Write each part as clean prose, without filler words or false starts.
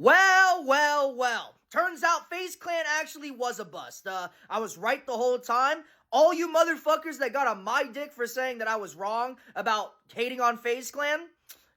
Well. Turns out FaZe Clan actually was a bust. I was right the whole time. All you motherfuckers that got on my dick for saying that I was wrong about hating on FaZe Clan,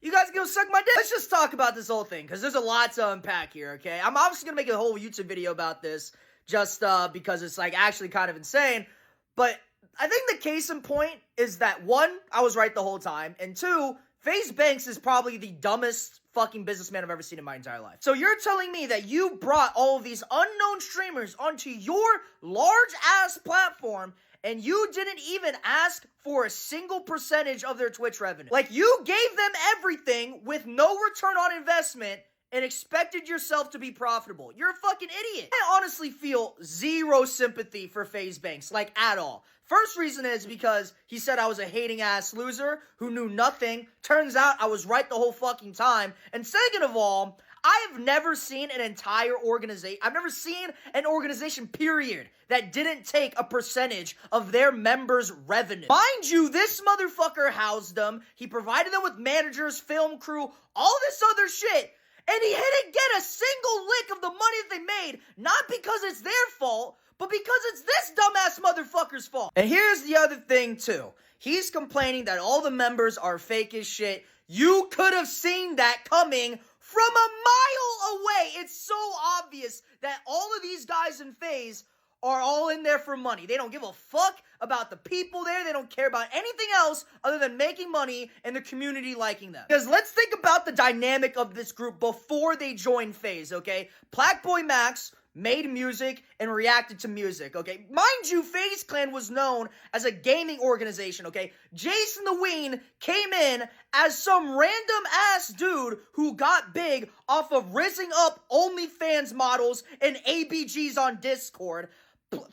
you guys go suck my dick. Let's just talk about this whole thing, because there's a lot to unpack here, okay? I'm obviously going to make a whole YouTube video about this, just because it's, like, actually kind of insane. But I think the case in point is that, one, I was right the whole time, and two, FaZe Banks is probably the dumbest fucking businessman I've ever seen in my entire life. So you're telling me that you brought all of these unknown streamers onto your large-ass platform and you didn't even ask for a single percentage of their Twitch revenue. Like, you gave them everything with no return on investment and expected yourself to be profitable. You're a fucking idiot. I honestly feel zero sympathy for FaZe Banks, like, at all. First reason is because he said I was a hating-ass loser who knew nothing. Turns out I was right the whole fucking time. And second of all, I've never seen an entire organization, I've never seen an organization, period, that didn't take a percentage of their members' revenue. Mind you, this motherfucker housed them. He provided them with managers, film crew, all this other shit. And he didn't get a single lick of the money that they made, not because it's their fault, but because it's this dumbass motherfucker's fault. And here's the other thing, too. He's complaining that all the members are fake as shit. You could have seen that coming from a mile away. It's so obvious that all of these guys in FaZe are all in there for money. They don't give a fuck about the people there. They don't care about anything else other than making money and the community liking them. Because let's think about the dynamic of this group before they joined FaZe, okay? Blackboy Max made music and reacted to music, okay? Mind you, FaZe Clan was known as a gaming organization, okay? Jason the Ween came in as some random-ass dude who got big off of rizzing up OnlyFans models and ABGs on Discord.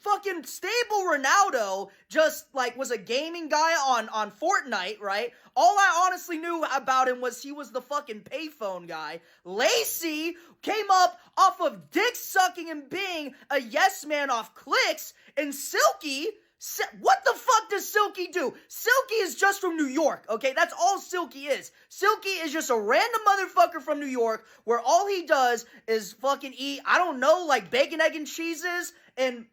Fucking Stable Ronaldo just, like, was a gaming guy on Fortnite, right? All I honestly knew about him was he was the fucking payphone guy. Lacey came up off of dick sucking and being a yes man off clicks. And Silky, what the fuck does Silky do? Silky is just from New York, okay? That's all Silky is. Silky is just a random motherfucker from New York where all he does is fucking eat, I don't know, like bacon, egg, and cheeses and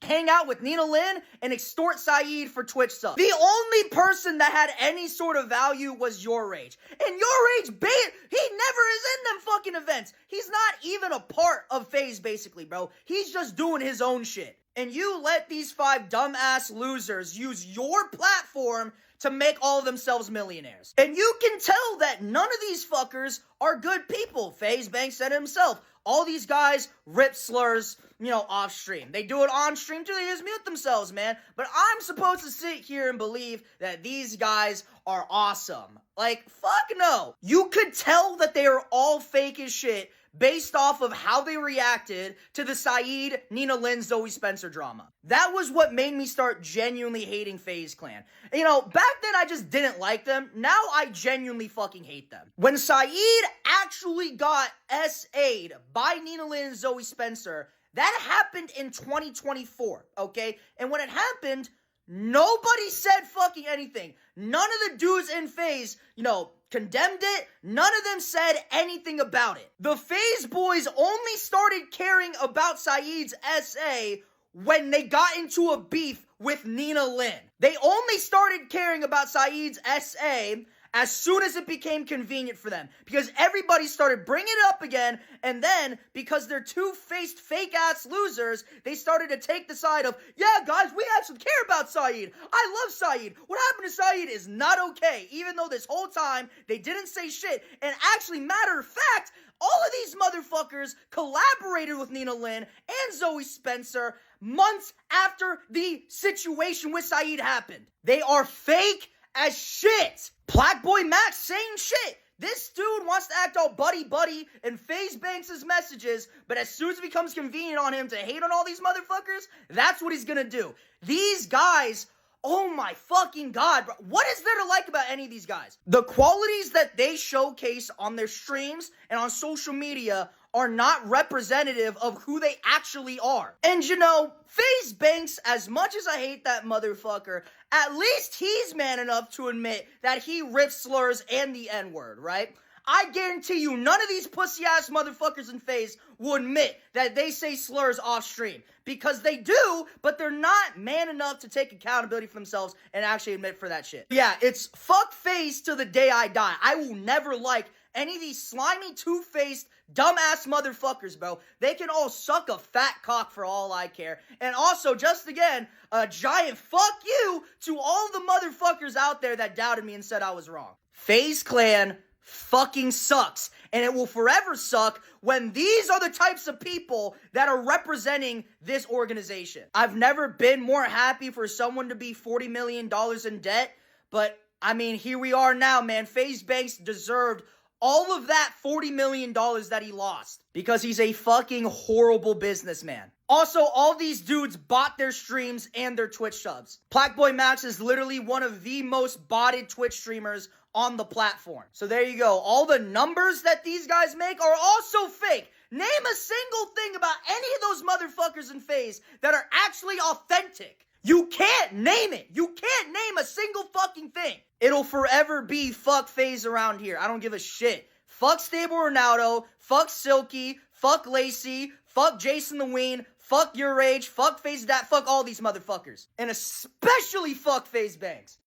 hang out with Nina Lynn and extort Saeed for Twitch subs. The only person that had any sort of value was Your Rage. And Your Rage, he never is in them fucking events. He's not even a part of FaZe, basically, bro. He's just doing his own shit. And you let these 5 dumbass losers use your platform to make all of themselves millionaires. And you can tell that none of these fuckers are good people. FaZe Banks said it himself. All these guys rip slurs, you know, off stream. They do it on stream too. They just mute themselves, man. But I'm supposed to sit here and believe that these guys are awesome. Like, fuck no. You could tell that they are all fake as shit based off of how they reacted to the Saeed, Nina Lynn, Zoe Spencer drama. That was what made me start genuinely hating FaZe Clan. You know, back then I just didn't like them. Now I genuinely fucking hate them. When Saeed actually got SA'd by Nina Lynn and Zoe Spencer, that happened in 2024, okay? And when it happened, nobody said fucking anything. None of the dudes in FaZe, you know, condemned it. None of them said anything about it. The FaZe boys only started caring about Saeed's SA when they got into a beef with Nina Lynn. They only started caring about Saeed's SA as soon as it became convenient for them. Because everybody started bringing it up again, and then, because they're two-faced, fake-ass losers, they started to take the side of, yeah, guys, we actually care about Saeed. I love Saeed. What happened to Saeed is not okay, even though this whole time, they didn't say shit. And actually, matter of fact, all of these motherfuckers collaborated with Nina Lynn and Zoe Spencer months after the situation with Saeed happened. They are fake as shit. Blackboy Max, same shit. This dude wants to act all buddy-buddy and FaZe Banks' messages, but as soon as it becomes convenient on him to hate on all these motherfuckers, that's what he's gonna do. These guys, oh my fucking god, bro. What is there to like about any of these guys? The qualities that they showcase on their streams and on social media are not representative of who they actually are. And you know, FaZe Banks, as much as I hate that motherfucker, at least he's man enough to admit that he rips slurs and the N-word, right? I guarantee you none of these pussy-ass motherfuckers in FaZe will admit that they say slurs off-stream. Because they do, but they're not man enough to take accountability for themselves and actually admit for that shit. Yeah, it's fuck FaZe till the day I die. I will never like any of these slimy, two-faced, dumbass motherfuckers, bro. They can all suck a fat cock for all I care. And also, just again, a giant fuck you to all the motherfuckers out there that doubted me and said I was wrong. FaZe Clan fucking sucks. And it will forever suck when these are the types of people that are representing this organization. I've never been more happy for someone to be $40 million in debt. But, I mean, here we are now, man. FaZe Banks deserved all of that $40 million that he lost because he's a fucking horrible businessman. Also, all these dudes bought their streams and their Twitch subs. Blackboy Max is literally one of the most botted Twitch streamers on the platform. So there you go. All the numbers that these guys make are also fake. Name a single thing about any of those motherfuckers in FaZe that are actually authentic. You can't name it. You can't name a single fucking thing. It'll forever be fuck FaZe around here. I don't give a shit. Fuck Stable Ronaldo. Fuck Silky. Fuck Lacey. Fuck Jason the Ween. Fuck Your Rage. Fuck FaZe that. Fuck all these motherfuckers. And especially fuck FaZe Banks.